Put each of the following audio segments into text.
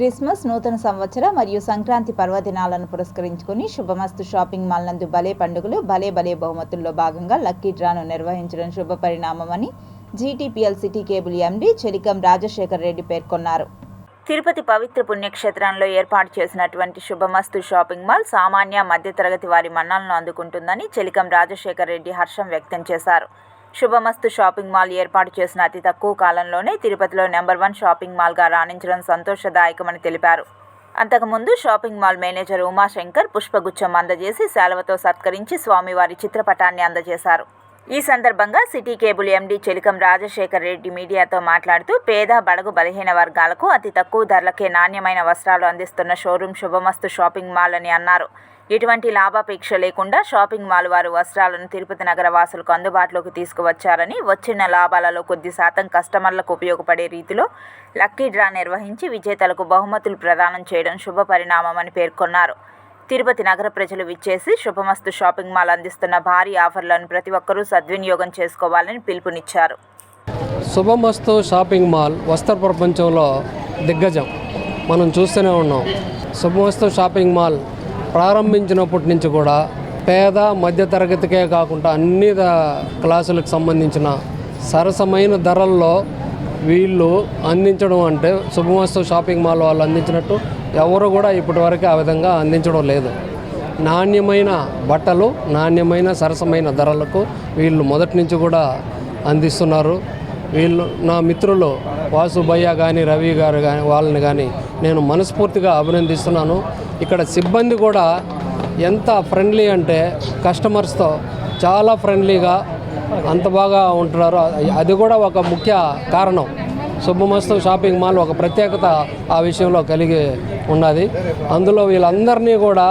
Christmas, నూతన సంవత్సర మరియు సంక్రాంతి పర్వదినాలను పురస్కరించుకుని శుభమస్తు షాపింగ్ మాల్ నందు భలే పండుగలు భలే బహుమతుల్లో భాగంగా లక్కీ డ్రాను నిర్వహించడం శుభ పరిణామమని GTPL city cable MD Chelikam Rajasekhar Reddy పేర్కొన్నారు. తిరుపతి పవిత్ర పుణ్యక్షేత్రంలో ఏర్పాటు చేసినటువంటి శుభమస్తు షాపింగ్ మాల్ సామాన్య మధ్యతరగతి వారి మన్ననలను అందుకుంటుందని చెలికం రాజశేఖర్ రెడ్డి హర్షం వ్యక్తం చేశారు. శుభమస్తు షాపింగ్ మాల్ ఏర్పాటు చేసిన అతి తక్కువ కాలంలోనే తిరుపతిలో నెంబర్ 1 షాపింగ్ మాల్గా రాణించడం సంతోషదాయకమని తెలిపారు. అంతకుముందు షాపింగ్ మాల్ మేనేజర్ ఉమాశంకర్ పుష్పగుచ్చం అందజేసి శాలువతో సత్కరించి స్వామివారి చిత్రపటాన్ని అందజేశారు. ఈ సందర్భంగా city cable MD Chelikam Rajasekhar Reddy మీడియాతో మాట్లాడుతూ పేద బడుగు బలహీన వర్గాలకు అతి తక్కువ ధరలకే నాణ్యమైన వస్త్రాలు అందిస్తున్న షోరూం శుభమస్తు షాపింగ్ మాల్ అని అన్నారు. ఎటువంటి లాభాపేక్ష లేకుండా షాపింగ్ మాల్ వారు వస్త్రాలను తిరుపతి నగర వాసులకు అందుబాటులోకి తీసుకువచ్చారని, వచ్చిన లాభాలలో కొద్ది శాతం కస్టమర్లకు ఉపయోగపడే రీతిలో లక్కీ డ్రా నిర్వహించి విజేతలకు బహుమతులు ప్రదానం చేయడం శుభ పరిణామమని పేర్కొన్నారు. తిరుపతి నగర ప్రజలు విచ్చేసి శుభమస్తు షాపింగ్ మాల్ అందిస్తున్న భారీ ఆఫర్లను ప్రతి ఒక్కరూ సద్వినియోగం చేసుకోవాలని పిలుపునిచ్చారు. శుభమస్తు షాపింగ్ మాల్ వస్త్ర ప్రపంచంలో దిగ్గజం మనం చూస్తూనే ఉన్నాం. శుభమస్తు షాపింగ్ మాల్ ప్రారంభించినప్పటి నుంచి కూడా పేద మధ్యతరగతికే కాకుండా అన్ని క్లాసులకు సంబంధించిన సరసమైన ధరల్లో వీళ్ళు అందించడం అంటే శుభమస్తు షాపింగ్ మాల్ వాళ్ళు అందించినట్టు ఎవరు కూడా ఇప్పటివరకు ఆ విధంగా అందించడం లేదు. నాణ్యమైన బట్టలు నాణ్యమైన సరసమైన ధరలకు వీళ్ళు మొదటి నుంచి కూడా అందిస్తున్నారు. వీళ్ళు నా మిత్రులు వాసుభయ్య కానీ రవి గారు కానీ వాళ్ళని కానీ నేను మనస్ఫూర్తిగా అభినందిస్తున్నాను. ఇక్కడ సిబ్బంది కూడా ఎంత ఫ్రెండ్లీ అంటే కస్టమర్స్తో చాలా ఫ్రెండ్లీగా అంత బాగా ఉంటున్నారు. అది కూడా ఒక ముఖ్య కారణం. శుభమస్తు షాపింగ్ మాల్ ఒక ప్రత్యేకత ఆ విషయంలో కలిగి ఉన్నది. అందులో వీళ్ళందరినీ కూడా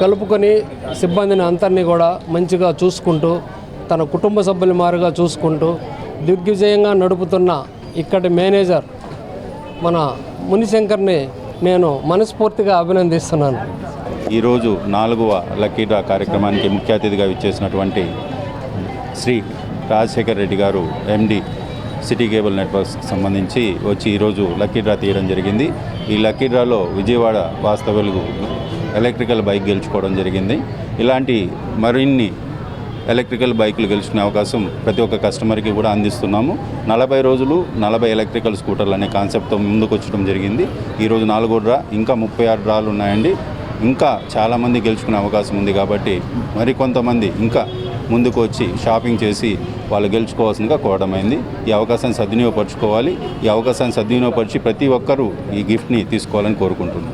కలుపుకొని సిబ్బందిని అందరినీ కూడా మంచిగా చూసుకుంటూ తన కుటుంబ సభ్యుల మారుగా చూసుకుంటూ దిగ్విజయంగా నడుపుతున్న ఇక్కడి మేనేజర్ మన మునిశంకర్ని నేను మనస్ఫూర్తిగా అభినందిస్తున్నాను. ఈరోజు 4వ లక్కీ డ్రా కార్యక్రమానికి ముఖ్య అతిథిగా విచ్చేసినటువంటి శ్రీ రాజశేఖర్ రెడ్డి గారు ఎండి సిటీ కేబుల్ నెట్వర్క్స్కి సంబంధించి వచ్చి ఈరోజు లక్కీ డ్రా తీయడం జరిగింది. ఈ లక్కీ డ్రాలో విజయవాడ వాస్తవులకు ఎలక్ట్రికల్ బైక్ గెలుచుకోవడం జరిగింది. ఇలాంటి మరిన్ని ఎలక్ట్రికల్ బైకులు గెలుచుకునే అవకాశం ప్రతి ఒక్క కస్టమర్కి కూడా అందిస్తున్నాము. 40 రోజులు 40 ఎలక్ట్రికల్ స్కూటర్లు అనే కాన్సెప్ట్తో ముందుకు వచ్చడం జరిగింది. ఈరోజు 4వ డ్రా, ఇంకా 36 డ్రాలు ఉన్నాయండి. ఇంకా చాలామంది గెలుచుకునే అవకాశం ఉంది కాబట్టి మరికొంతమంది ఇంకా ముందుకు వచ్చి షాపింగ్ చేసి వాళ్ళు గెలుచుకోవాల్సిందిగా కోరడమైంది. ఈ అవకాశాన్ని సద్వినియోగపరచుకోవాలి. ఈ అవకాశాన్ని సద్వినియోగపరిచి ప్రతి ఒక్కరూ ఈ గిఫ్ట్ని తీసుకోవాలని కోరుకుంటున్నాను.